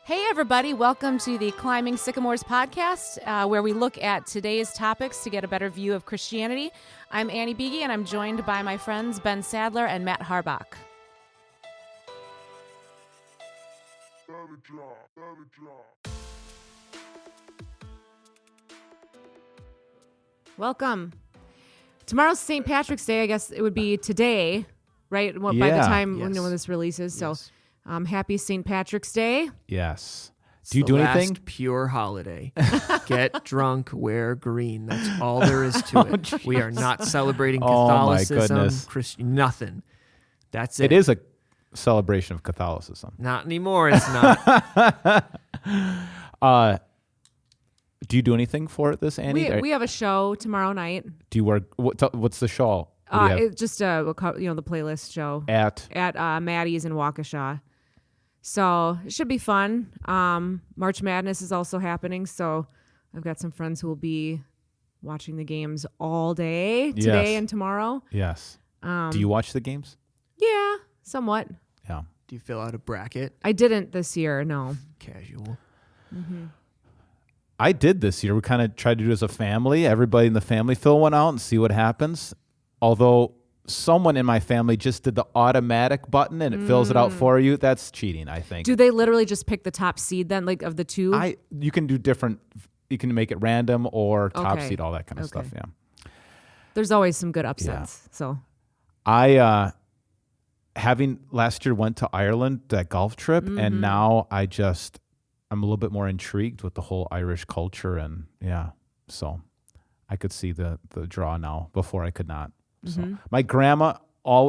Hey, everybody. Welcome to the Climbing Sycamores podcast, where we look at today's topics to get a better view of Christianity. I'm Annie Beege, and I'm joined by my friends Ben Sadler and Matt Harbach. Welcome. Tomorrow's St. Patrick's Day. I guess it would be today, right? Well, by the time when this releases. So happy St. Patrick's Day. Yes. It's Do you do the anything? last pure holiday. Get drunk, wear green. That's all there is to it. We are not celebrating Catholicism, nothing. That's it. It is a celebration of Catholicism. Not anymore. It's not. Do you do anything for this, Annie? We have a show tomorrow night. Do you work? What's the show? It's just the playlist show At Maddie's in Waukesha. So it should be fun. March Madness is also happening, so I've got some friends who will be watching the games all day today and tomorrow. Yes. Do you watch the games? Yeah, somewhat. Yeah. Do you fill out a bracket? I didn't this year, no. Casual. Mm-hmm. I did this year. We kind of tried to do it as a family. Everybody in the family fill one out and see what happens. Although someone in my family just did the automatic button and it fills it out for you. That's cheating, I think. Do they literally just pick the top seed then, like of the two? You can do different. You can make it random or top seed, all that kind of stuff. Yeah. There's always some good upsets. So I having last year went to Ireland, that golf trip, and now I'm a little bit more intrigued with the whole Irish culture, and so I could see the draw now. Before I could not. So my grandma,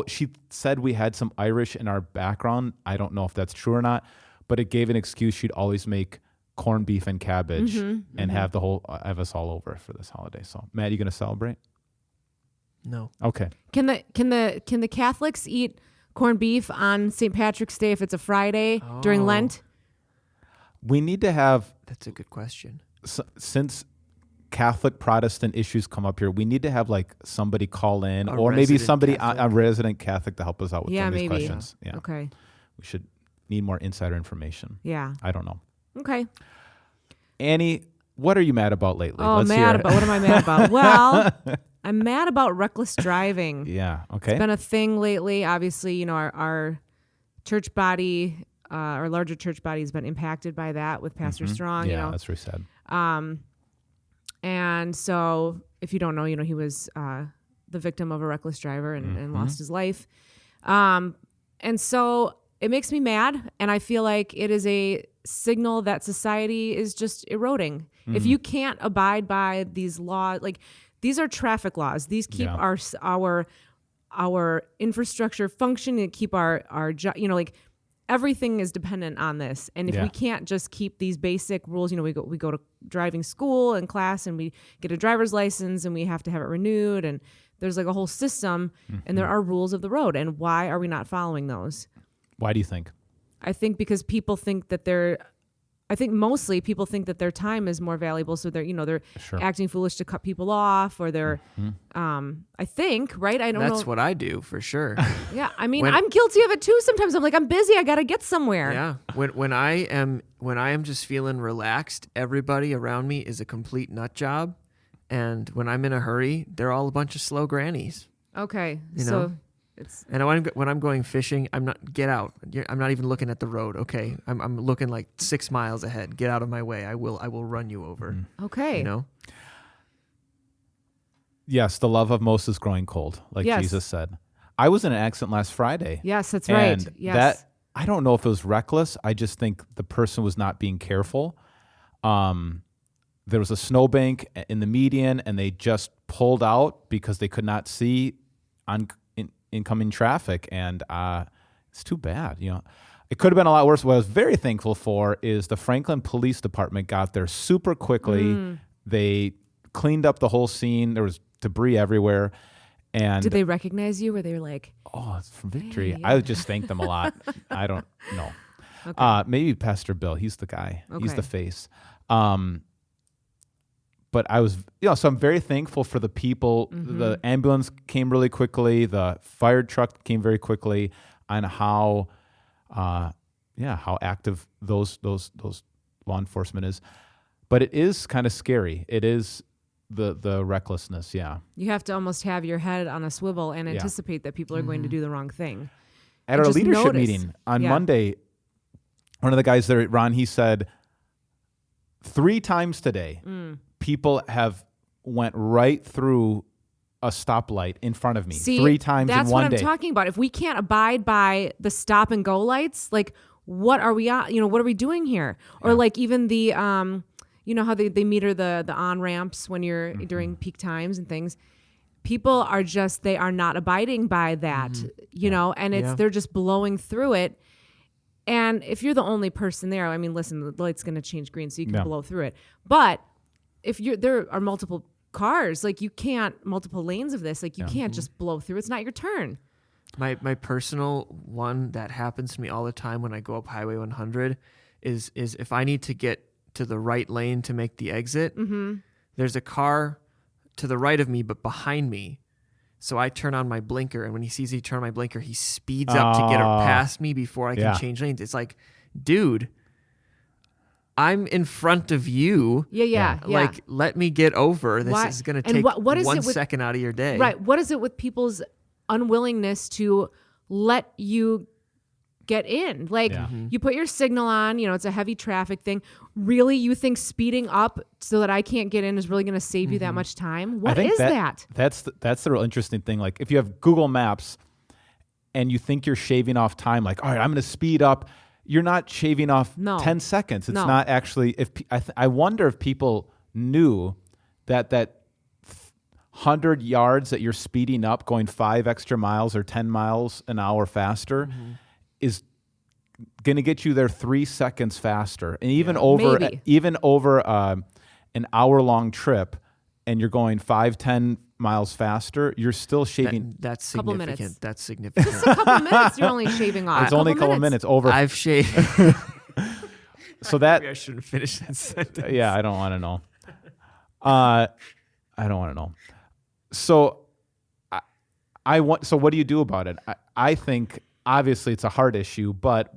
she said we had some Irish in our background. I don't know if that's true or not, but it gave an excuse. She'd always make corned beef and cabbage and have us all over for this holiday. So Matt, you gonna celebrate? No. Okay. Can the Catholics eat corned beef on St. Patrick's Day if it's a Friday during Lent? We need to have. That's a good question. Since Catholic Protestant issues come up here, we need to have like somebody call in, A or maybe resident somebody Catholic. a resident Catholic to help us out with some of these maybe. questions. Yeah. Okay. We should need more insider information. Yeah. I don't know. Okay. Annie, what are you mad about lately? Oh, Let's hear it. what am I mad about? Well, I'm mad about reckless driving. Yeah. Okay. It's been a thing lately. Obviously, our church body, our larger church body has been impacted by that with Pastor Strong. Yeah, that's very sad. And so if you don't know, he was the victim of a reckless driver and lost his life. And so it makes me mad, and I feel like it is a signal that society is just eroding. If you can't abide by these laws, like these are traffic laws. These keep our infrastructure functioning, keep our everything is dependent on this. And if we can't just keep these basic rules, we go to driving school and class, and we get a driver's license, and we have to have it renewed, and there's like a whole system, and there are rules of the road. And why are we not following those? Why do you think? I think because people think that mostly people think that their time is more valuable, so they're acting foolish to cut people off, or they're I think, right? I don't know. That's what I do for sure. Yeah, I mean, I'm guilty of it too. Sometimes I'm like, I'm busy, I got to get somewhere. Yeah. When I am just feeling relaxed, everybody around me is a complete nut job, and when I'm in a hurry, they're all a bunch of slow grannies. Okay. You so know? it's And when I'm going fishing, I'm not even looking at the road. Okay, I'm looking like 6 miles ahead. Get out of my way. I will run you over. okay. You know. Yes, the love of most is growing cold, like Jesus said. I was in an accident last Friday. Yes, that's and right. Yes. I don't know if it was reckless. I just think the person was not being careful. There was a snowbank in the median, and they just pulled out because they could not see incoming traffic, and it's too bad. It could have been a lot worse. What I was very thankful for is the Franklin Police Department got there super quickly. They cleaned up the whole scene. There was debris everywhere. And did they recognize you? Were they like, oh, it's from Victory? Hey, yeah. I would just thank them a lot. I don't know. Okay. Maybe Pastor Bill. He's the guy. Okay. He's the face. But I was, so I'm very thankful for the people. The ambulance came really quickly. The fire truck came very quickly, on how how active those law enforcement is. But it is kind of scary. It is the recklessness. Yeah. You have to almost have your head on a swivel and anticipate that people are going to do the wrong thing. At our leadership meeting on Monday, one of the guys there, Ron, he said 3 times today, people have went right through a stoplight in front of me. See, 3 times in one day. That's what I'm talking about. If we can't abide by the stop and go lights, like what are we what are we doing here? Or like even the you know how they meter the on-ramps when you're during peak times and things. People are they are not abiding by that, you know, and they're just blowing through it. And if you're the only person there, I mean, listen, the light's going to change green, so you can blow through it. But if there are multiple cars, like you can't, multiple lanes of this, like you can't just blow through. It's not your turn. My personal one that happens to me all the time when I go up Highway 100 is if I need to get to the right lane to make the exit, there's a car to the right of me but behind me. So I turn on my blinker, and when he sees me turn on my blinker, he speeds up to get past me before I can change lanes. It's like, dude, I'm in front of you. Yeah. Like, let me get over. This is going to take what is 1 second out of your day. Right. What is it with people's unwillingness to let you get in? Like, you put your signal on, you know, it's a heavy traffic thing. Really, you think speeding up so that I can't get in is really going to save you that much time? What is that? That's the real interesting thing. Like, if you have Google Maps and you think you're shaving off time, like, all right, I'm going to speed up. You're not shaving off 10 seconds. It's not actually. I wonder if people knew that 100 yards that you're speeding up, going 5 extra miles or 10 miles an hour faster, is going to get you there 3 seconds faster. And even over an hour-long trip, and you're going 5-10 miles faster, you're still shaving. That's couple significant. Minutes. That's significant. Just a couple minutes you're only shaving off. It's only a couple minutes over. I've shaved. So that Maybe I shouldn't finish that sentence. Yeah, I don't want to know. I don't want to know. So So what do you do about it? I think obviously it's a hard issue, but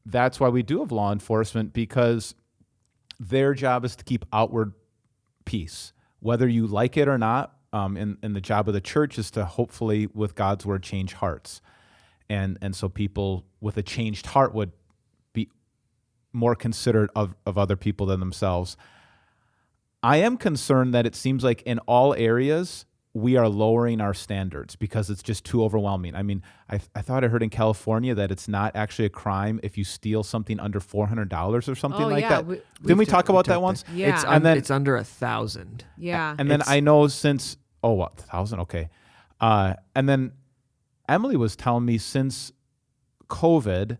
that's why we do have law enforcement, because their job is to keep outward peace, whether you like it or not. And the job of the church is to hopefully, with God's word, change hearts. And so people with a changed heart would be more considerate of other people than themselves. I am concerned that it seems like in all areas we are lowering our standards because it's just too overwhelming. I mean, I thought I heard in California that it's not actually a crime if you steal something under $400 or something that. Didn't we talk about that once? Yeah. It's under 1,000. Yeah. And then I know since 1,000, okay. And then Emily was telling me since COVID,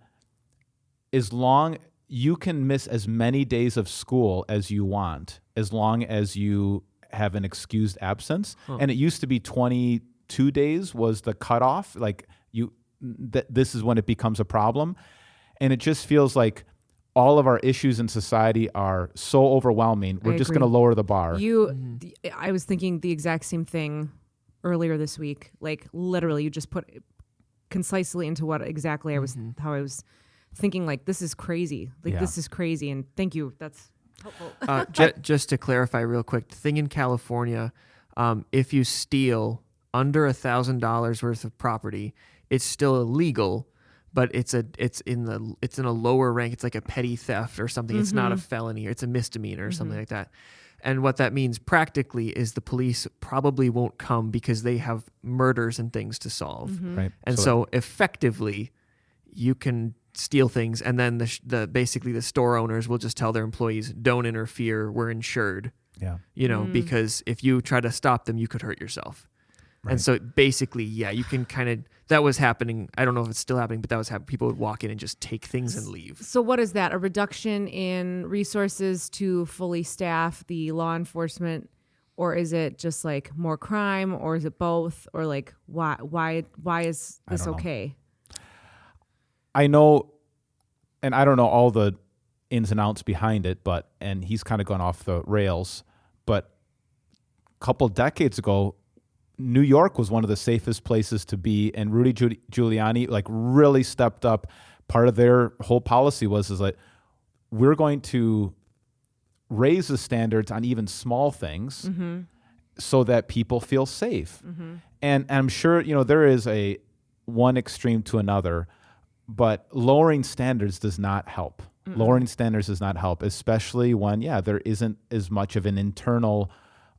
as long you can miss as many days of school as you want, as long as you have an excused absence. And it used to be 22 days was the cutoff. Like this is when it becomes a problem. And it just feels like all of our issues in society are so overwhelming. We're just going to lower the bar. I was thinking the exact same thing earlier this week. Like literally you just put concisely into what exactly how I was thinking, like, this is crazy. This is crazy. And thank you. That's helpful. Just to clarify real quick, the thing in California, if you steal under $1,000 worth of property, it's still illegal, but it's in a lower rank. It's like a petty theft or something. It's not a felony, or it's a misdemeanor or something like that. And what that means practically is the police probably won't come because they have murders and things to solve. Right. And so effectively, you can steal things, and then basically the store owners will just tell their employees, "Don't interfere. We're insured." Yeah. Because if you try to stop them, you could hurt yourself. Right. And so basically, you can kind of, that was happening. I don't know if it's still happening, but that was happening. People would walk in and just take things and leave. So what is that? A reduction in resources to fully staff the law enforcement, or is it just like more crime, or is it both, or like why is this okay? I know, and I don't know all the ins and outs behind it, and he's kind of gone off the rails, but a couple decades ago, New York was one of the safest places to be, and Rudy Giuliani like really stepped up part of their whole policy is like, we're going to raise the standards on even small things so that people feel safe. And I'm sure, there is a one extreme to another, but lowering standards does not help. Lowering standards does not help, especially when, there isn't as much of an internal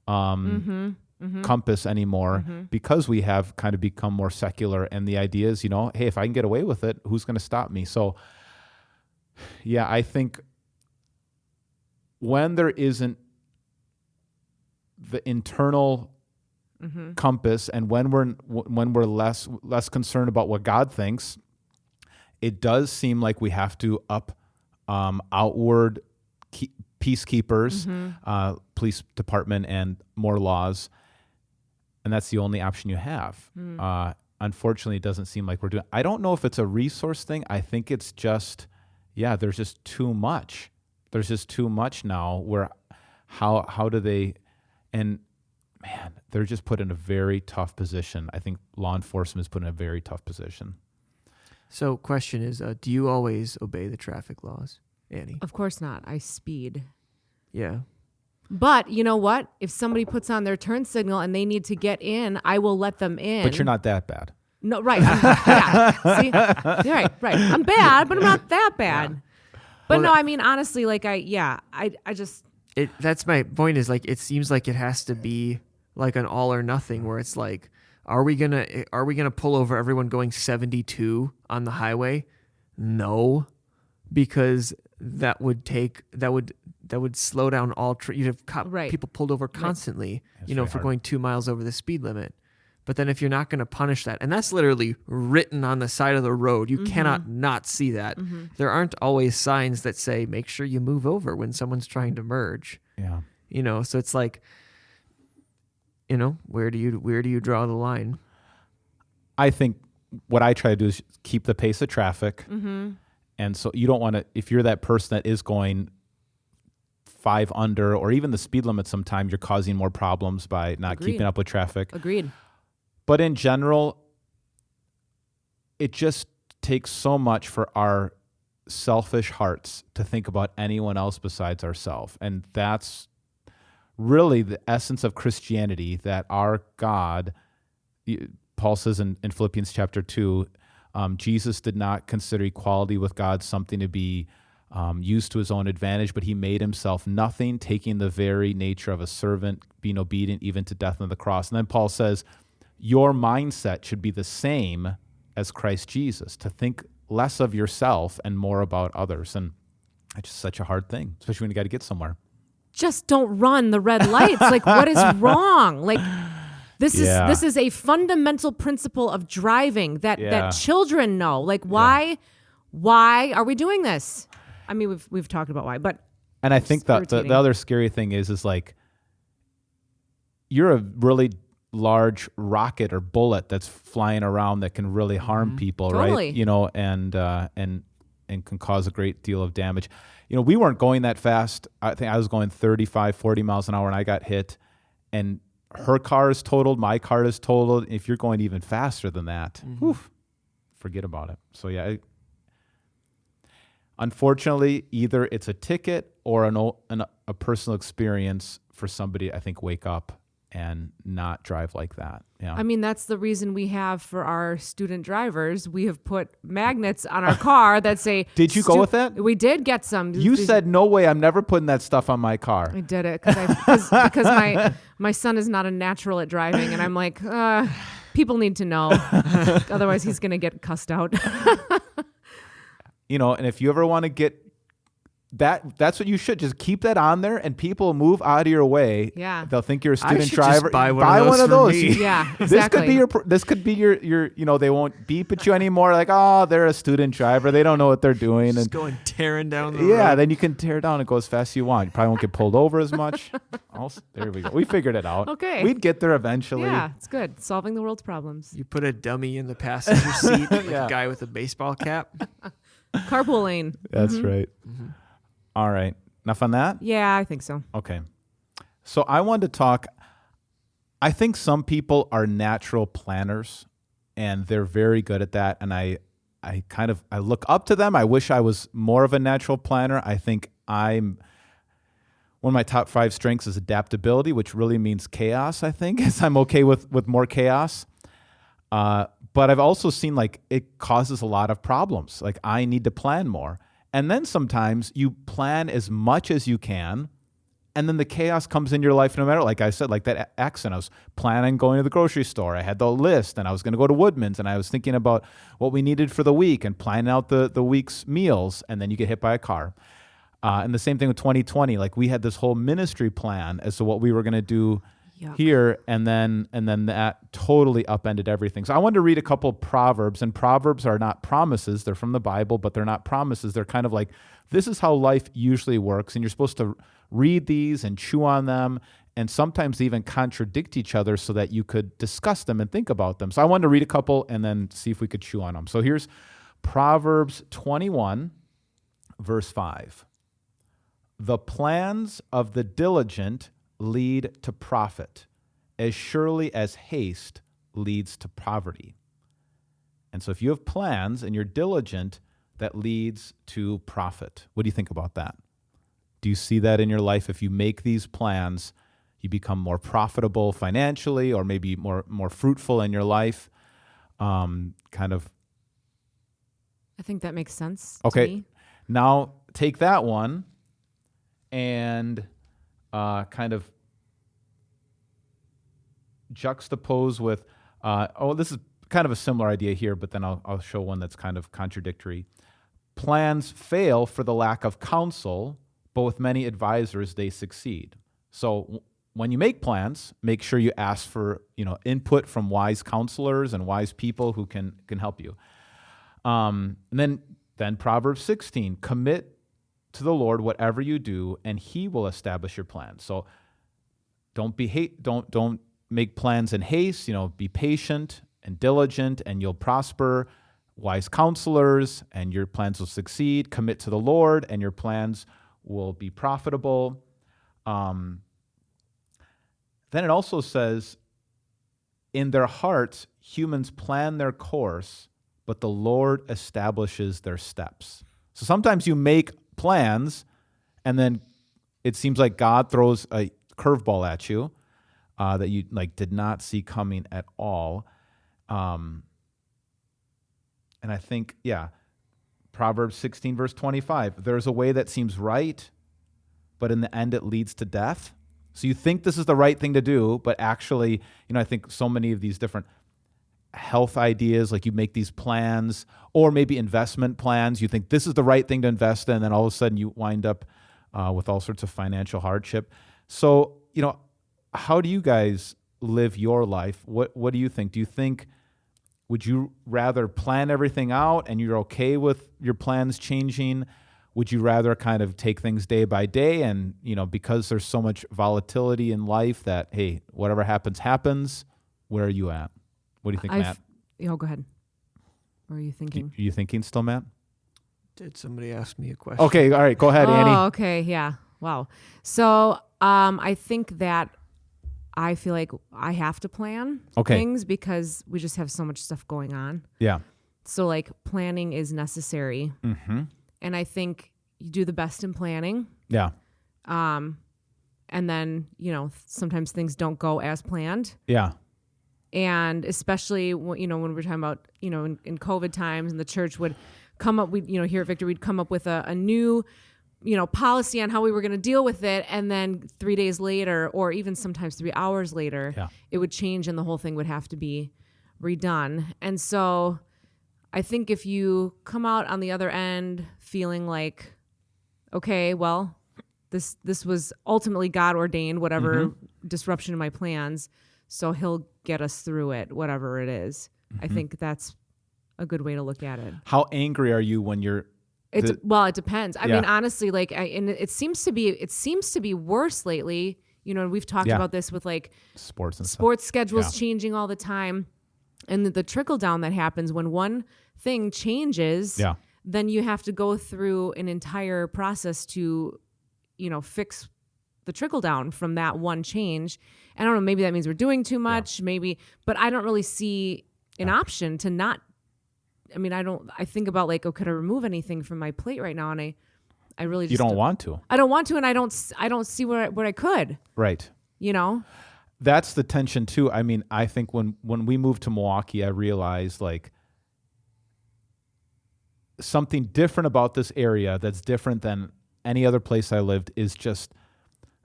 compass anymore because we have kind of become more secular. And the idea is, hey, if I can get away with it, who's going to stop me? So, I think when there isn't the internal compass, and when we're less concerned about what God thinks, it does seem like we have to up outward peacekeepers, police department, and more laws, and that's the only option you have. Unfortunately, it doesn't seem like we're doing. I don't know if it's a resource thing. I think it's just, there's just too much. There's just too much now. Where how do they? And man, they're just put in a very tough position. I think law enforcement is put in a very tough position. So question is, do you always obey the traffic laws, Annie? Of course not. I speed. Yeah. But you know what? If somebody puts on their turn signal and they need to get in, I will let them in. But you're not that bad. No, right. See? You're right. I'm bad, but I'm not that bad. Yeah. But well, no, I mean, honestly, like I just... That's my point is, like, it seems like it has to be like an all or nothing, where it's like, are we gonna pull over everyone going 72 on the highway? No, because that would slow down all. You'd have people pulled over constantly, right. For going 2 miles over the speed limit. But then if you're not going to punish that, and that's literally written on the side of the road, you cannot not see that. There aren't always signs that say, make sure you move over when someone's trying to merge. Yeah. So it's like, where do you draw the line? I think what I try to do is keep the pace of traffic. And so you don't want to, if you're that person that is going 5 under, or even the speed limit, sometimes you're causing more problems by not keeping up with traffic. Agreed. But in general, it just takes so much for our selfish hearts to think about anyone else besides ourselves. And that's really the essence of Christianity, that our God, Paul says in Philippians chapter 2, Jesus did not consider equality with God something to be used to his own advantage, but he made himself nothing, taking the very nature of a servant, being obedient even to death on the cross. And then Paul says, your mindset should be the same as Christ Jesus, to think less of yourself and more about others. And it's just such a hard thing, especially when you got to get somewhere. Just don't run the red lights. Like, what is wrong? Like, this is a fundamental principle of driving that children know. Like, why are we doing this? I mean, we've talked about why, but and I think that the other scary thing is like, you're a really large rocket or bullet that's flying around that can really harm people, totally. Right? And can cause a great deal of damage. We weren't going that fast. I think I was going 35, 40 miles an hour, and I got hit. And her car is totaled. My car is totaled. If you're going even faster than that, forget about it. So unfortunately, either it's a ticket or a personal experience for somebody. I think wake up and not drive like that. Yeah. I mean, that's the reason we have for our student drivers. We have put magnets on our car that say... Did you go with that? We did get some. You said, no way, I'm never putting that stuff on my car. I did it because my son is not a natural at driving. And I'm like, people need to know. Otherwise, he's going to get cussed out. And if you ever want to get... That's what you should just keep that on there, and people move out of your way. Yeah, they'll think you're a student driver. Just buy one of those. Yeah, exactly. This could be your. They won't beep at you anymore. Like, oh, they're a student driver. They don't know what they're doing. Just going tearing down the road. Yeah, then you can tear down and go as fast as you want. You probably won't get pulled over as much. There we go. We figured it out. Okay, we'd get there eventually. Yeah, it's good. Solving the world's problems. You put a dummy in the passenger seat, like a guy with a baseball cap. Carpooling. That's right. All right. Enough on that? Yeah, I think so. Okay. So I wanted to talk, I think some people are natural planners, and they're very good at that. And I I look up to them. I wish I was more of a natural planner. I think one of my top 5 strengths is adaptability, which really means chaos, I think, is I'm okay with more chaos. But I've also seen like it causes a lot of problems. Like I need to plan more. And then sometimes you plan as much as you can, and then the chaos comes in your life no matter, like I said, like that accident. I was planning going to the grocery store. I had the list, and I was going to go to Woodman's, and I was thinking about what we needed for the week and planning out the week's meals, and then you get hit by a car. And the same thing with 2020. Like we had this whole ministry plan as to what we were going to do here, and then that totally upended everything. So I wanted to read a couple of Proverbs, and Proverbs are not promises. They're from the Bible, but they're not promises. They're kind of like, this is how life usually works, and you're supposed to read these and chew on them, and sometimes they even contradict each other so that you could discuss them and think about them. So I wanted to read a couple and then see if we could chew on them. So here's Proverbs 21, verse 5. The plans of the diligent lead to profit, as surely as haste leads to poverty. And so if you have plans and you're diligent, that leads to profit. What do you think about that? Do you see that in your life? If you make these plans, you become more profitable financially, or maybe more fruitful in your life? Kind of. I think that makes sense. Okay. To me. Now take that one and kind of juxtapose with, this is kind of a similar idea here, but then I'll show one that's kind of contradictory. Plans fail for the lack of counsel, but with many advisors, they succeed. So when you make plans, make sure you ask for input from wise counselors and wise people who can help you. And then Proverbs 16, commit to the Lord whatever you do, and He will establish your plans. So don't make plans in haste. Be patient and diligent, and you'll prosper. Wise counselors, and your plans will succeed. Commit to the Lord, and your plans will be profitable. Then it also says, in their hearts, humans plan their course, but the Lord establishes their steps. So sometimes you make plans, and then it seems like God throws a curveball at you that you did not see coming at all. And I think, Proverbs 16, verse 25, there's a way that seems right, but in the end it leads to death. So you think this is the right thing to do, but actually, I think so many of these different health ideas, like you make these plans, or maybe investment plans, you think this is the right thing to invest in, and then all of a sudden you wind up with all sorts of financial hardship. So, how do you guys live your life? What do you think? Do you think, would you rather plan everything out and you're okay with your plans changing? Would you rather kind of take things day by day and, because there's so much volatility in life that, hey, whatever happens, happens? Where are you at? What do you think, Matt? Go ahead. What are you thinking? Are you thinking still, Matt? Did somebody ask me a question? Okay, all right, go ahead, Annie. Oh, okay, yeah. Wow. So I think that I feel like I have to plan things because we just have so much stuff going on. Yeah. So planning is necessary. Mm-hmm. And I think you do the best in planning. Yeah. And then, sometimes things don't go as planned. Yeah. And especially, when we're talking about, in COVID times, and the church would come up, here at Victor, we'd come up with a new, policy on how we were going to deal with it. And then 3 days later, or even sometimes 3 hours later, it would change and the whole thing would have to be redone. And so I think if you come out on the other end feeling like, okay, well, this was ultimately God ordained, whatever disruption in my plans, so He'll get us through it, whatever it is. I think that's a good way to look at it. How angry are you when you're? It depends. I mean, honestly, and it seems to be worse lately. We've talked about this with sports and sports schedules changing all the time, and the trickle down that happens when one thing changes. Yeah. Then you have to go through an entire process to, fix the trickle down from that one change. I don't know. Maybe that means we're doing too much. Maybe, but I don't really see an option to not I mean, I think about like, oh, could I remove anything from my plate right now? And I really just You don't want to. I don't want to, and I don't see where I could, Right. you know? That's the tension too. I mean, I think when we moved to Milwaukee, I realized like something different about this area that's different than any other place I lived is just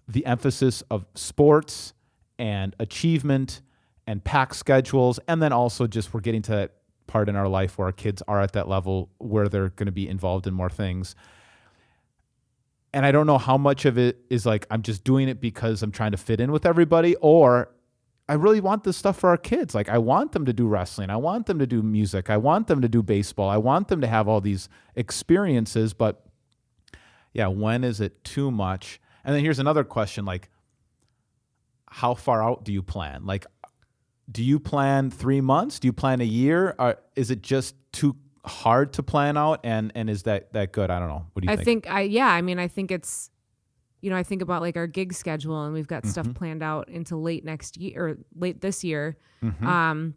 the emphasis of sports and achievement and packed schedules. And then also just we're getting to that part in our life where our kids are at that level where they're going to be involved in more things. And I don't know how much of it is like, I'm just doing it because I'm trying to fit in with everybody, or I really want this stuff for our kids. Like I want them to do wrestling. I want them to do music. I want them to do baseball. I want them to have all these experiences, but yeah, when is it too much? And then here's another question, like how far out do you plan? Like, do you plan 3 months? Do you plan a year? Or is it just too hard to plan out? And is that good? I don't know. What do you think? I think it's, I think about like our gig schedule, and we've got stuff planned out into late next year or late this year. But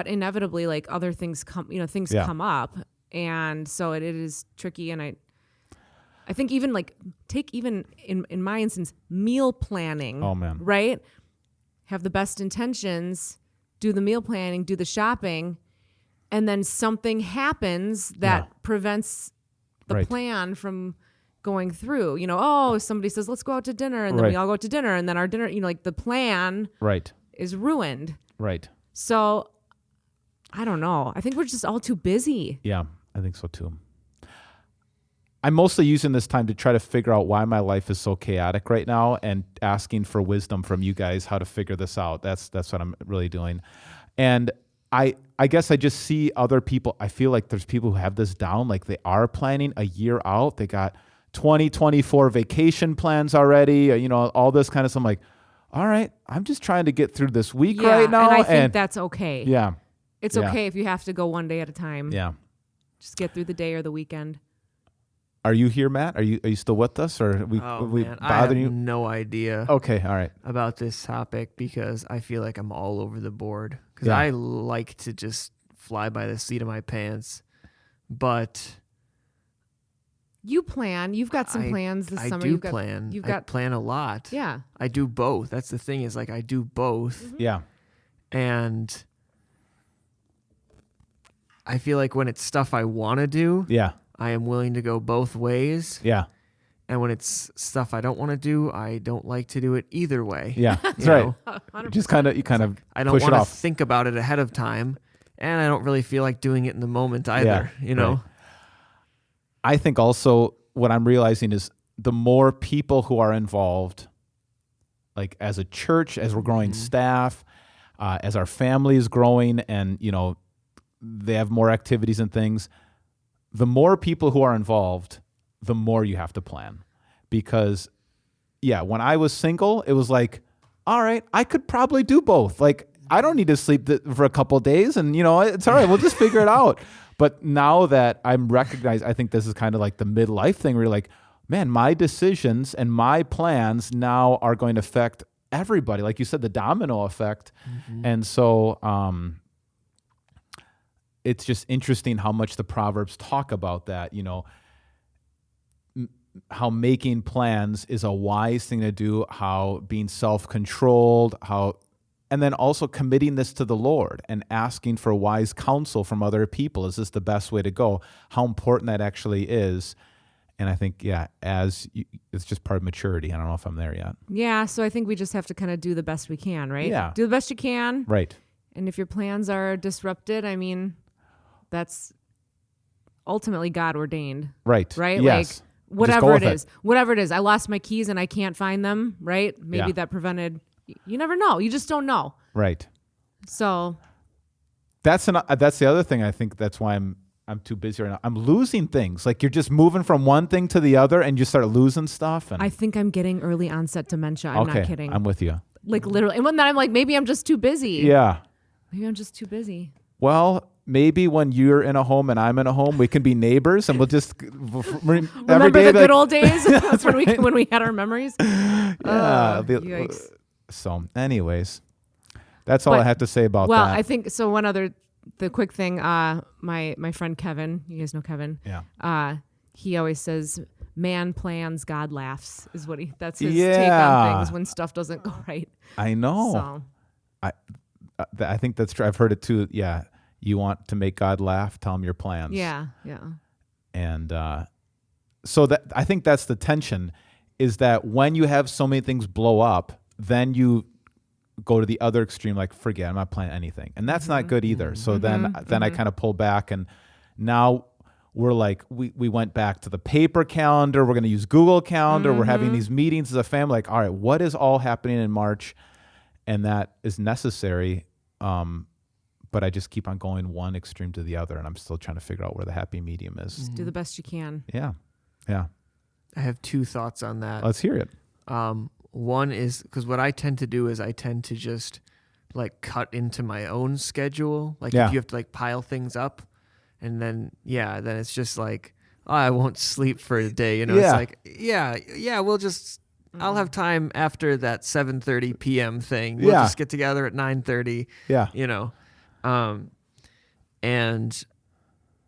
inevitably like other things come, come up. And so it is tricky. And I think even like in my instance, meal planning. Oh man. Right? Have the best intentions, do the meal planning, do the shopping, and then something happens that prevents the plan from going through. Somebody says, let's go out to dinner, and then we all go out to dinner, and then our dinner, like the plan is ruined. Right. So I don't know. I think we're just all too busy. Yeah, I think so too. I'm mostly using this time to try to figure out why my life is so chaotic right now and asking for wisdom from you guys how to figure this out. That's what I'm really doing. And I guess I just see other people. I feel like there's people who have this down, like they are planning a year out. They got 2024 vacation plans already, all this kind of stuff. I'm like, all right, I'm just trying to get through this week right now. And I think that's okay. Yeah. It's okay if you have to go one day at a time. Yeah. Just get through the day or the weekend. Are you here, Matt? Are you still with us, or we man, I bothering have you? no idea. Okay, all right. About this topic because I feel like I'm all over the board because Yeah. I like to just fly by the seat of my pants, but you plan. You've got some plans this summer. I plan. I plan a lot. Yeah. I do both. That's the thing is like I do both. Yeah. And I feel like when it's stuff I want to do, Yeah. I am willing to go both ways. Yeah. And when it's stuff I don't want to do, I don't like to do it either way. Yeah. That's You right. know? You just kind of I don't push it want to off. think about it ahead of time, and I don't really feel like doing it in the moment either, right. I think also what I'm realizing is the more people who are involved, like as a church, as we're growing staff, as our family is growing and, they have more activities and things, the more people who are involved, the more you have to plan. Because, when I was single, it was like, all right, I could probably do both. Like, I don't need to sleep for a couple of days and, it's all right. We'll just figure it out. But now that I'm recognized, I think this is kind of like the midlife thing where you're like, man, my decisions and my plans now are going to affect everybody. Like you said, the domino effect. And so it's just interesting how much the Proverbs talk about that, how making plans is a wise thing to do, how being self-controlled, and then also committing this to the Lord and asking for wise counsel from other people. Is this the best way to go? How important that actually is. And I think, it's just part of maturity. I don't know if I'm there yet. Yeah, so I think we just have to kind of do the best we can, right? Yeah. Do the best you can. Right. And if your plans are disrupted, I mean, that's ultimately God ordained. Right. Right? Yes. Like whatever it is. I lost my keys and I can't find them, right? Maybe that prevented, you never know. You just don't know. Right. So that's the other thing. I think that's why I'm too busy right now. I'm losing things. Like you're just moving from one thing to the other and you start losing stuff. And I think I'm getting early onset dementia. I'm not kidding. I'm with you. Like literally. And then I'm like, maybe I'm just too busy. Yeah. Maybe I'm just too busy. Well, maybe when you're in a home and I'm in a home, we can be neighbors and we'll just remember the good old days. That's when we had our memories. Yeah. Yikes. So anyways, that's all I have to say about that. Well, I think so. One other the quick thing, my friend Kevin, you guys know Kevin. Yeah. He always says, "Man plans, God laughs," is what that's his Yeah. take on things when stuff doesn't go right. I know. So I think that's true. I've heard it too. Yeah. You want to make God laugh? Tell him your plans. yeah. And so that I think that's the tension, is that when you have so many things blow up, then you go to the other extreme, like forget, I'm not planning anything, and that's not good either. So then I kind of pull back, and now we're like we went back to the paper calendar. We're going to use Google Calendar. We're having these meetings as a family. Like, all right, what is all happening in March? And that is necessary. But I just keep on going one extreme to the other, and I'm still trying to figure out where the happy medium is. Just do the best you can. Yeah. Yeah. I have two thoughts on that. Let's hear it. One is because what I tend to do is I tend to just like cut into my own schedule. Like Yeah. if you have to like pile things up, and then then it's just like, oh, I won't sleep for a day. You know, Yeah. it's like we'll just I'll have time after that 7:30 p.m. thing. We'll Yeah. just get together at 9:30. Yeah. You know, and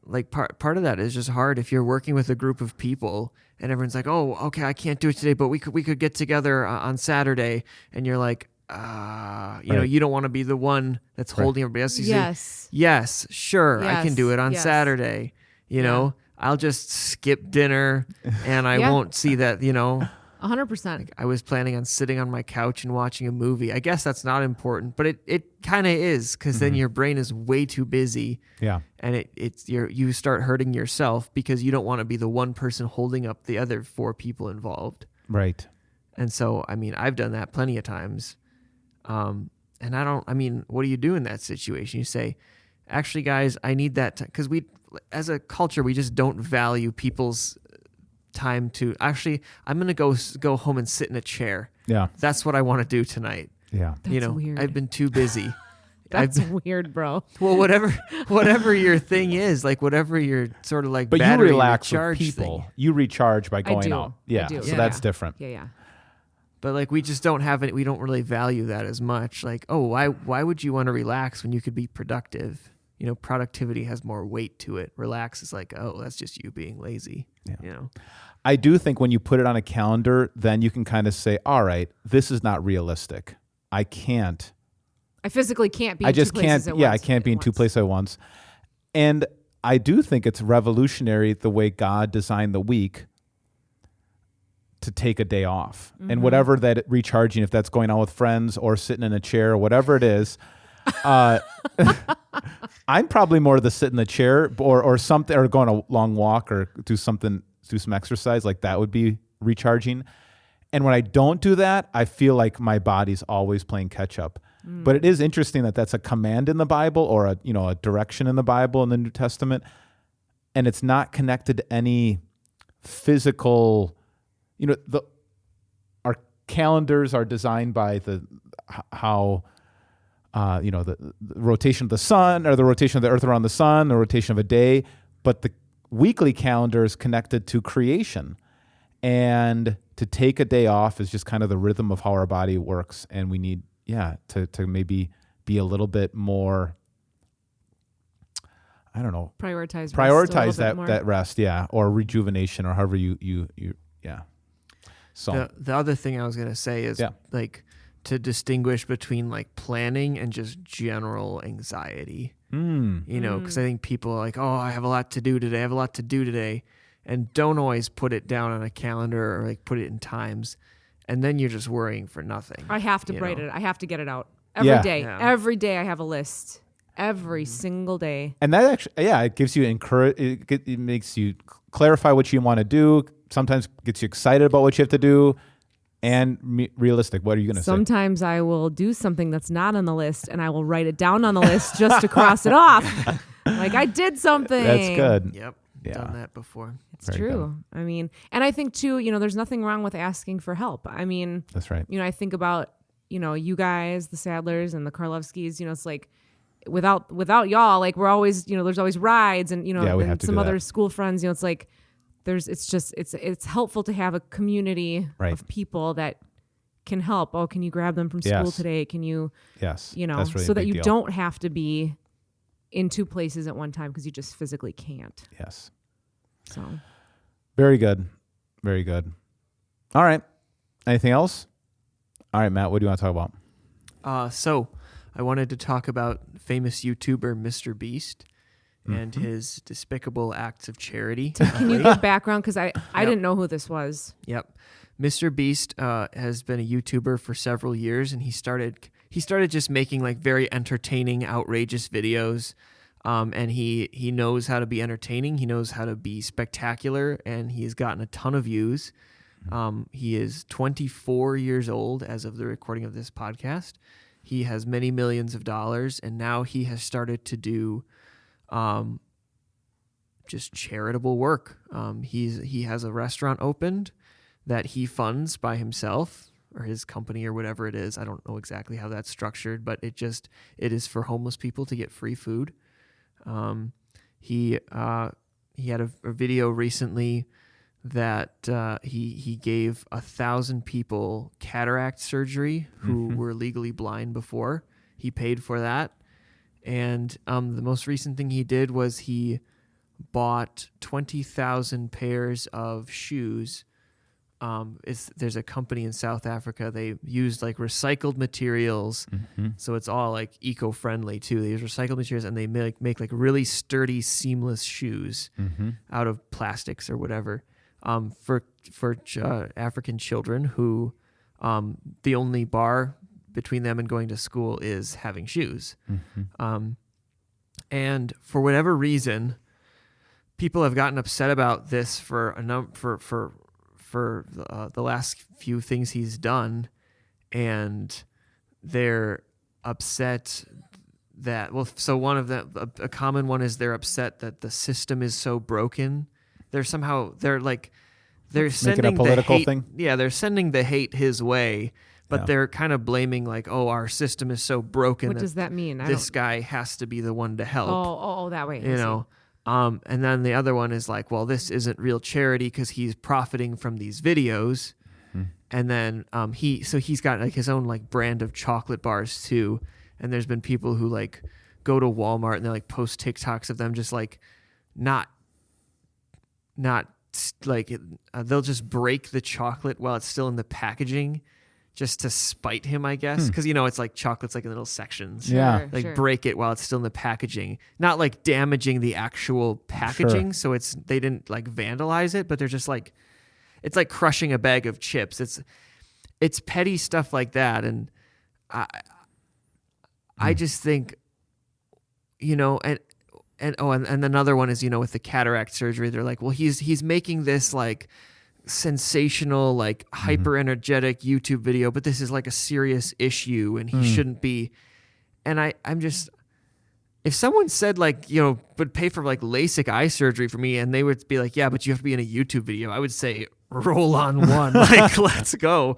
like part of that is just hard if you're working with a group of people and everyone's like, oh, okay, I can't do it today, but we could get together on Saturday, and you're like, you know, you don't want to be the one that's holding everybody else. You say, yes, sure, I can do it on Saturday. You know, I'll just skip dinner and I won't see that, you know. 100%. I was planning on sitting on my couch and watching a movie. I guess that's not important, but it kind of is, because then your brain is way too busy. Yeah. And you start hurting yourself because you don't want to be the one person holding up the other 4 people involved. Right. And so, I mean, I've done that plenty of times. And what do you do in that situation? You say, actually, guys, I need that time, because as a culture, we just don't value people's time to actually, I'm going to go home and sit in a chair. Yeah. That's what I want to do tonight. Yeah. That's weird. I've been too busy. That's weird, bro. Well, whatever your thing is, like whatever your sort of like But you battery relax with recharge people. thing. You recharge by I going do. out. I Yeah. do. So Yeah. that's different. Yeah. But like we just don't have it. We don't really value that as much. Like, oh, why would you want to relax when you could be productive? You know, productivity has more weight to it. Relax is like, oh, that's just you being lazy. Yeah. You know. I do think when you put it on a calendar, then you can kind of say, all right, this is not realistic. I physically can't be I in just two places can't. at Yeah, once. I can't be in two places at once. And I do think it's revolutionary the way God designed the week to take a day off. And whatever that recharging, if that's going on with friends or sitting in a chair or whatever it is, I'm probably more the sit in the chair or something, or going a long walk or do some exercise. Like that would be recharging. And when I don't do that, I feel like my body's always playing catch up. But it is interesting that that's a command in the Bible, or a direction in the Bible in the New Testament, and it's not connected to any physical. Our calendars are designed by the rotation of the sun, or the rotation of the earth around the sun, the rotation of a day, but the weekly calendar is connected to creation. And to take a day off is just kind of the rhythm of how our body works, and we need to maybe be a little bit more, I don't know, prioritize that rest, or rejuvenation, or however you. So the other thing I was going to say is like to distinguish between like planning and just general anxiety. You know, because I think people are like, oh, I have a lot to do today, and don't always put it down on a calendar or like put it in times, and then you're just worrying for nothing. I have to write it. I have to get it out every day. Yeah. Every day I have a list. Every single day. And that actually, it gives you it makes you clarify what you want to do. Sometimes gets you excited about what you have to do, and realistic. What are you going to say? Sometimes I will do something that's not on the list, and I will write it down on the list just to cross it off. Like I did something. That's good. Yep. Yeah. Done that before. It's true. I mean, and I think too, there's nothing wrong with asking for help. I mean, that's right. I think about, you guys, the Sadlers and the Karlovskis, it's like without y'all, like we're always, there's always rides and, and some other school friends, it's like it's helpful to have a community of people that can help. Oh, can you grab them from school today? Can you, yes, that's really so that you deal. don't have to be in two places at one time because you just physically can't. Yes. So Very good. Very good. All right. Anything else? All right, Matt, what do you want to talk about? So I wanted to talk about famous YouTuber Mr. Beast and his despicable acts of charity. can you give background? Because I didn't know who this was. Yep. Mr. Beast has been a YouTuber for several years, and he started just making like very entertaining, outrageous videos. And he knows how to be entertaining. He knows how to be spectacular, and he has gotten a ton of views. He is 24 years old as of the recording of this podcast. He has many millions of dollars, and now he has started to do just charitable work. He has a restaurant opened that he funds by himself, or his company, or whatever it is. I don't know exactly how that's structured, but it is for homeless people to get free food. He had a video recently that he gave 1,000 people cataract surgery who were legally blind before. He paid for that. And the most recent thing he did was he bought 20,000 pairs of shoes. There's a company in South Africa. They use like recycled materials, so it's all like eco-friendly too. They use recycled materials, and they make like really sturdy, seamless shoes out of plastics or whatever for African children who the only bar between them and going to school is having shoes. And for whatever reason, people have gotten upset about this for the last few things he's done, and they're upset that, well, so one of the a common one is they're upset that the system is so broken. They're sending a political the hate, thing? Yeah, they're sending the hate his way, but they're kind of blaming like, oh, our system is so broken. What does that mean? This guy has to be the one to help. Oh, that way. You know. And then the other one is like, well, this isn't real charity because he's profiting from these videos. And then he's got like his own like brand of chocolate bars too. And there's been people who like go to Walmart and they like post TikToks of them just like not like they'll just break the chocolate while it's still in the packaging just to spite him, I guess. Because, it's like chocolate's like in little sections. Yeah. Like break it while it's still in the packaging. Not like damaging the actual packaging. So they didn't like vandalize it, but they're just like, it's like crushing a bag of chips. It's petty stuff like that. And I just think, and another one is, with the cataract surgery, they're like, well, he's making this like sensational, like hyper energetic YouTube video, but this is like a serious issue and he shouldn't be. And I'm just, if someone said like, would pay for like LASIK eye surgery for me, and they would be like, yeah, but you have to be in a YouTube video, I would say, roll on one, like, let's go.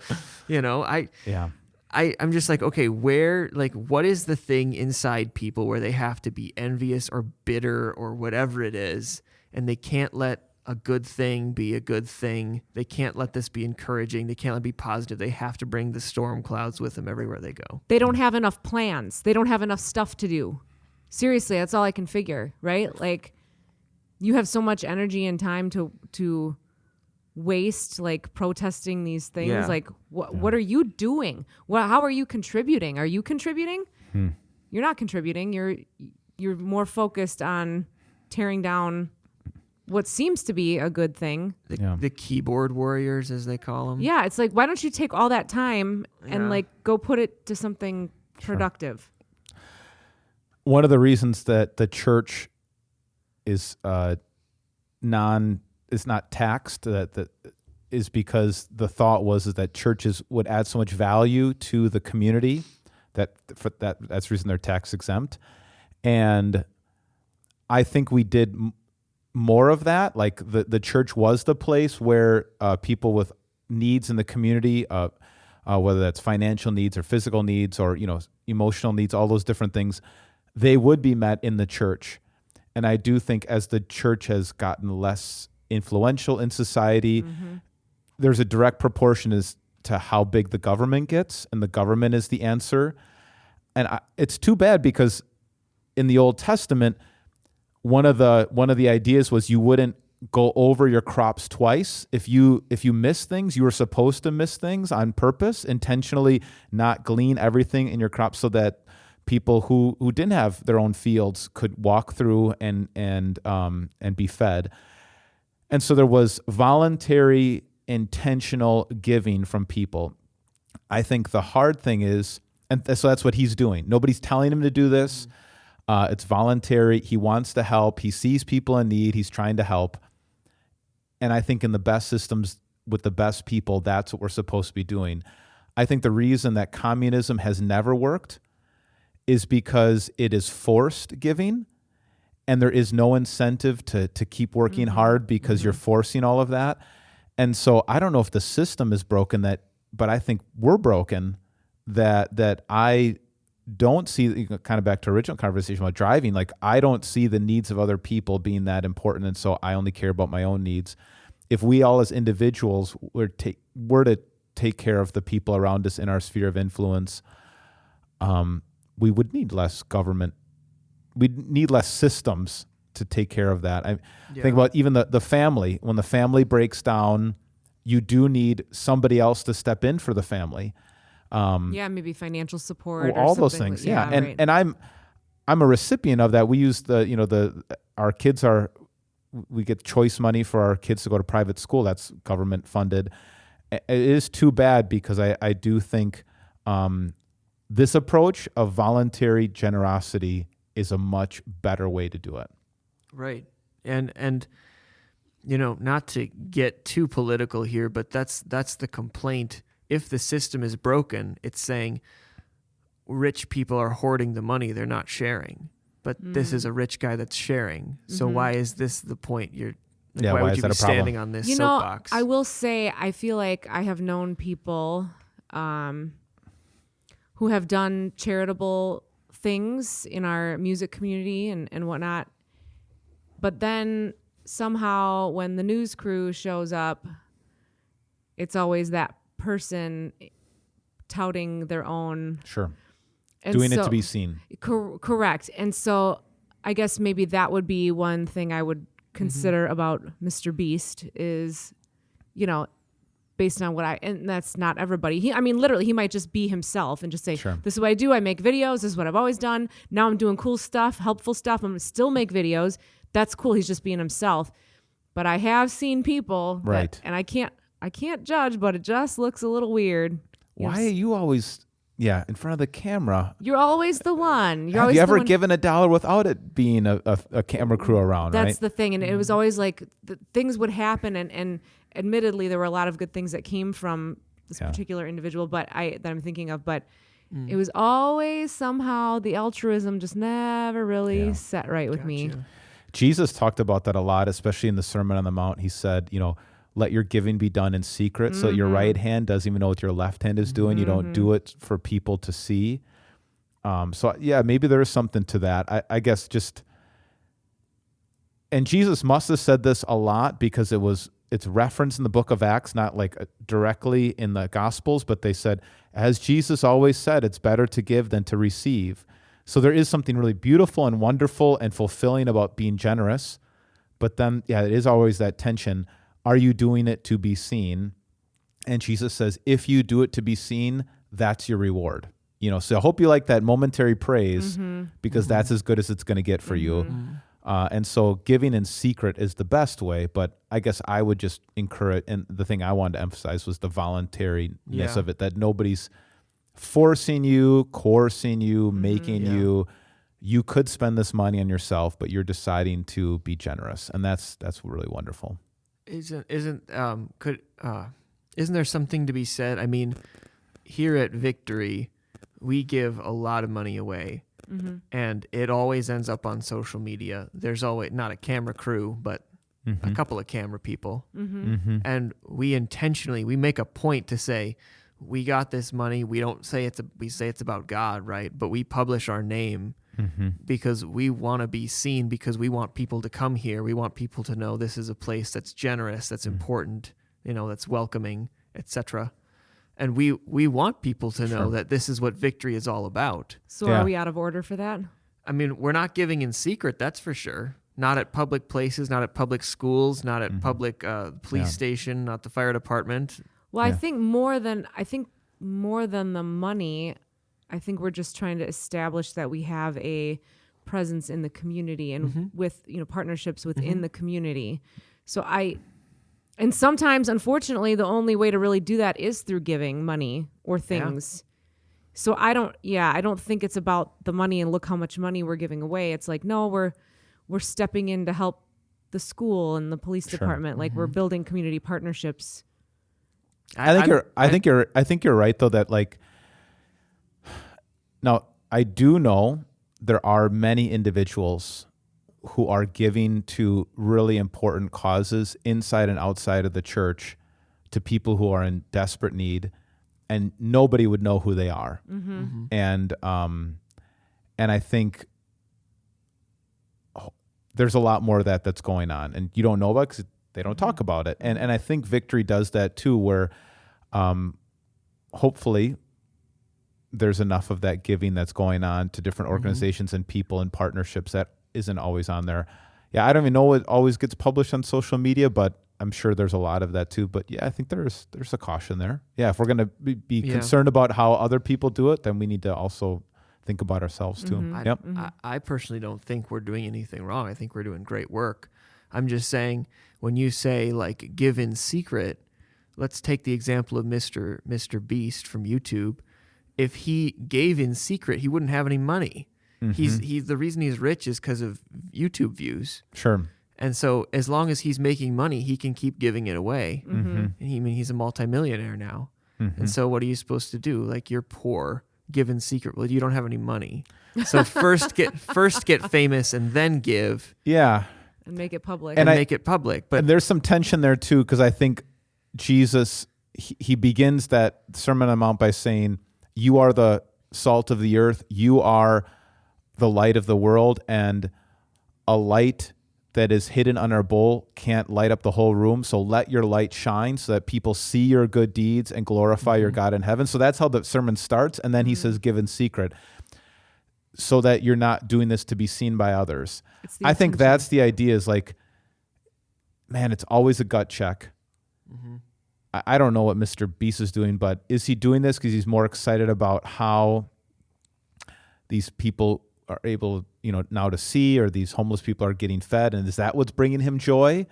I'm just like, okay, what is the thing inside people where they have to be envious or bitter or whatever it is, and they can't let a good thing be a good thing. They can't let this be encouraging. They can't let it be positive. They have to bring the storm clouds with them everywhere they go. They don't have enough plans. They don't have enough stuff to do. Seriously, that's all I can figure, right? Like, you have so much energy and time to waste, like protesting these things. Yeah. Like, what are you doing? How are you contributing? Are you contributing? You're not contributing. You're more focused on tearing down what seems to be a good thing. The keyboard warriors, as they call them. Yeah, it's like, why don't you take all that time and like go put it to something productive? One of the reasons that the church is not taxed that is because the thought was that churches would add so much value to the community that's the reason they're tax exempt. And I think we did more of that. Like the church was the place where people with needs in the community, whether that's financial needs or physical needs or emotional needs, all those different things, they would be met in the church. And I do think as the church has gotten less influential in society, there's a direct proportion as to how big the government gets, and the government is the answer. And it's too bad because in the Old Testament, one of the ideas was you wouldn't go over your crops twice. If you miss things, you were supposed to miss things on purpose, intentionally not glean everything in your crop so that people who didn't have their own fields could walk through and be fed. And so there was voluntary, intentional giving from people. I think the hard thing is, and so that's what he's doing. Nobody's telling him to do this. It's voluntary. He wants to help. He sees people in need. He's trying to help. And I think in the best systems with the best people, that's what we're supposed to be doing. I think the reason that communism has never worked is because it is forced giving, and there is no incentive to keep working hard because you're forcing all of that. And so I don't know if the system is broken, but I think we're broken, that I don't see, kind of back to original conversation about driving, like I don't see the needs of other people being that important, and so I only care about my own needs. If we all as individuals were to take care of the people around us in our sphere of influence, we would need less government. We'd need less systems to take care of that. Think about even the family. When the family breaks down, you do need somebody else to step in for the family. Maybe financial support, all or those something. things. And I'm a recipient of that. We use our kids we get choice money for our kids to go to private school. That's government funded. It is too bad because I do think this approach of voluntary generosity is a much better way to do it. Right. And not to get too political here, but that's the complaint. If the system is broken, it's saying rich people are hoarding the money, they're not sharing. But this is a rich guy that's sharing. So why is this the point? Why would you be standing on this soapbox? I will say, I feel like I have known people who have done charitable things in our music community and whatnot. But then somehow when the news crew shows up, it's always that person touting their own. Sure. And doing it to be seen. Correct. And so I guess maybe that would be one thing I would consider about Mr. Beast is, based on and that's not everybody. Literally, he might just be himself and just say, sure, this is what I do. I make videos. This is what I've always done. Now I'm doing cool stuff, helpful stuff. I'm going to still make videos. That's cool. He's just being himself. But I have seen people right. And I can't judge, but it just looks a little weird. Why are you always in front of the camera? You're always the one. Have you ever given $1 without it being a camera crew around? That's right? the thing. And it was always like things would happen. And admittedly, there were a lot of good things that came from this particular individual that I'm thinking of. But it was always somehow the altruism just never really set right with me. Jesus talked about that a lot, especially in the Sermon on the Mount. He said, let your giving be done in secret so that your right hand doesn't even know what your left hand is doing. You don't do it for people to see. Maybe there is something to that. I guess and Jesus must have said this a lot because it's referenced in the book of Acts, not like directly in the Gospels, but they said, as Jesus always said, it's better to give than to receive. So there is something really beautiful and wonderful and fulfilling about being generous. But then, it is always that tension. Are you doing it to be seen? And Jesus says, if you do it to be seen, that's your reward. So I hope you like that momentary praise because that's as good as it's going to get for you. And so giving in secret is the best way, but I guess I would just encourage, and the thing I wanted to emphasize was the voluntariness of it, that nobody's forcing you, coercing you, making you. You could spend this money on yourself, but you're deciding to be generous, and that's really wonderful. Isn't there something to be said? Here at Victory, we give a lot of money away, and it always ends up on social media. There's always not a camera crew, but a couple of camera people, and we make a point to say, we got this money. We don't say we say it's about God, right? But we publish our name because we want to be seen, because we want people to come here. We want people to know this is a place that's generous, that's important, that's welcoming, etc. And we want people to know that this is what Victory is all about. So are we out of order for that? I mean, we're not giving in secret, that's for sure. Not at public places, not at public schools, not at public police station, not the fire department. Well, I think more than the money, I think we're just trying to establish that we have a presence in the community and with, partnerships within the community. So and sometimes, unfortunately, the only way to really do that is through giving money or things. So I don't think it's about the money and look how much money we're giving away. It's like, no, we're stepping in to help the school and the police department. Like we're building community partnerships. I think you're right though, that like, now I do know there are many individuals who are giving to really important causes inside and outside of the church to people who are in desperate need, and nobody would know who they are. And I think there's a lot more of that's going on, and you don't know about it because they don't talk about it. And I think Victory does that too, where hopefully there's enough of that giving that's going on to different organizations and people and partnerships that isn't always on there. Yeah, I don't even know what always gets published on social media, but I'm sure there's a lot of that too. But yeah, I think there's a caution there. Yeah, if we're going to be concerned about how other people do it, then we need to also think about ourselves too. I personally don't think we're doing anything wrong. I think we're doing great work. I'm just saying, when you say like give in secret, let's take the example of Mr. Beast from YouTube. If he gave in secret, he wouldn't have any money. He's the reason he's rich is because of YouTube views. Sure. And so as long as he's making money, he can keep giving it away. And he's a multimillionaire now. And so what are you supposed to do? Like, you're poor, give in secret. Well, you don't have any money. So first get famous and then give. Yeah. And make it public. And make it public. But and there's some tension there too, because I think Jesus, he begins that Sermon on the Mount by saying, you are the salt of the earth. You are the light of the world, and a light that is hidden under a bowl can't light up the whole room. So let your light shine so that people see your good deeds and glorify your God in heaven. So that's how the sermon starts. And then he says, give in secret, so that you're not doing this to be seen by others. I think that's the idea, is like, man, it's always a gut check. I don't know what Mr. Beast is doing, but is he doing this because he's more excited about how these people are able, now to see, or these homeless people are getting fed? And is that what's bringing him joy?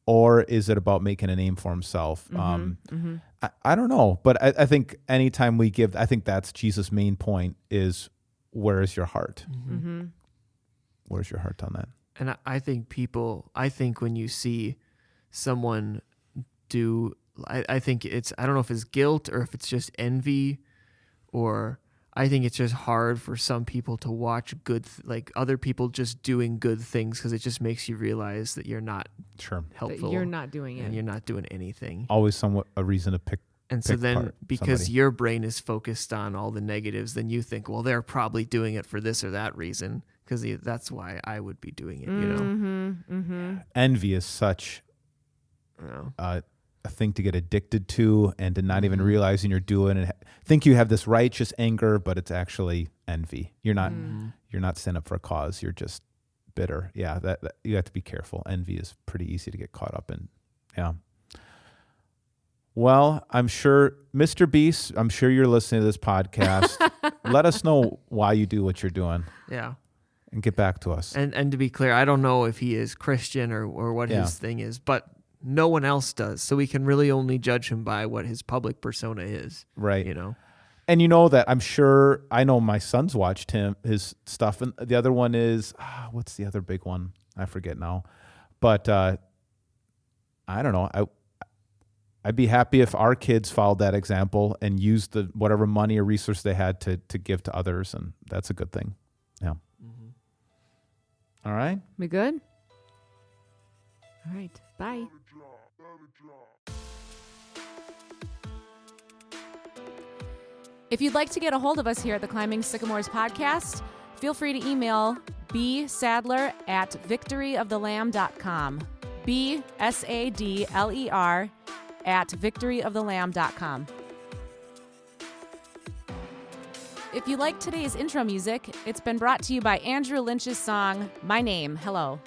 Or is it about making a name for himself? I don't know. But I think anytime we give, I think that's Jesus' main point, is where is your heart? Where's your heart on that? And I think when you see someone do, I think I don't know if it's guilt or if it's just envy, or I think it's just hard for some people to watch like other people just doing good things, because it just makes you realize that you're not helpful. That you're not doing it. And you're not doing anything. Always somewhat a reason to pick. And so then, because your brain is focused on all the negatives, then you think, well, they're probably doing it for this or that reason, because that's why I would be doing it, Envy is such a thing to get addicted to, and to not even realizing you're doing it. Think you have this righteous anger, but it's actually envy. You're not standing up for a cause. You're just bitter. Yeah, that you have to be careful. Envy is pretty easy to get caught up in. Yeah. Well, I'm sure, Mr. Beast, I'm sure you're listening to this podcast. Let us know why you do what you're doing. Yeah. And get back to us. And to be clear, I don't know if he is Christian or what his thing is, but no one else does. So we can really only judge him by what his public persona is. Right. And you know that I'm sure, I know my son's watched his stuff. And the other one is, what's the other big one? I forget now. But I don't know. I'd be happy if our kids followed that example and used the whatever money or resource they had to give to others. And that's a good thing. Yeah. All right. We good? All right. Bye. If you'd like to get a hold of us here at the Climbing Sycamores podcast, feel free to email bsadler@victoryofthelamb.com. BSADLER@victoryofthelamb.com. If you like today's intro music, it's been brought to you by Andrew Lynch's song, My Name, Hello.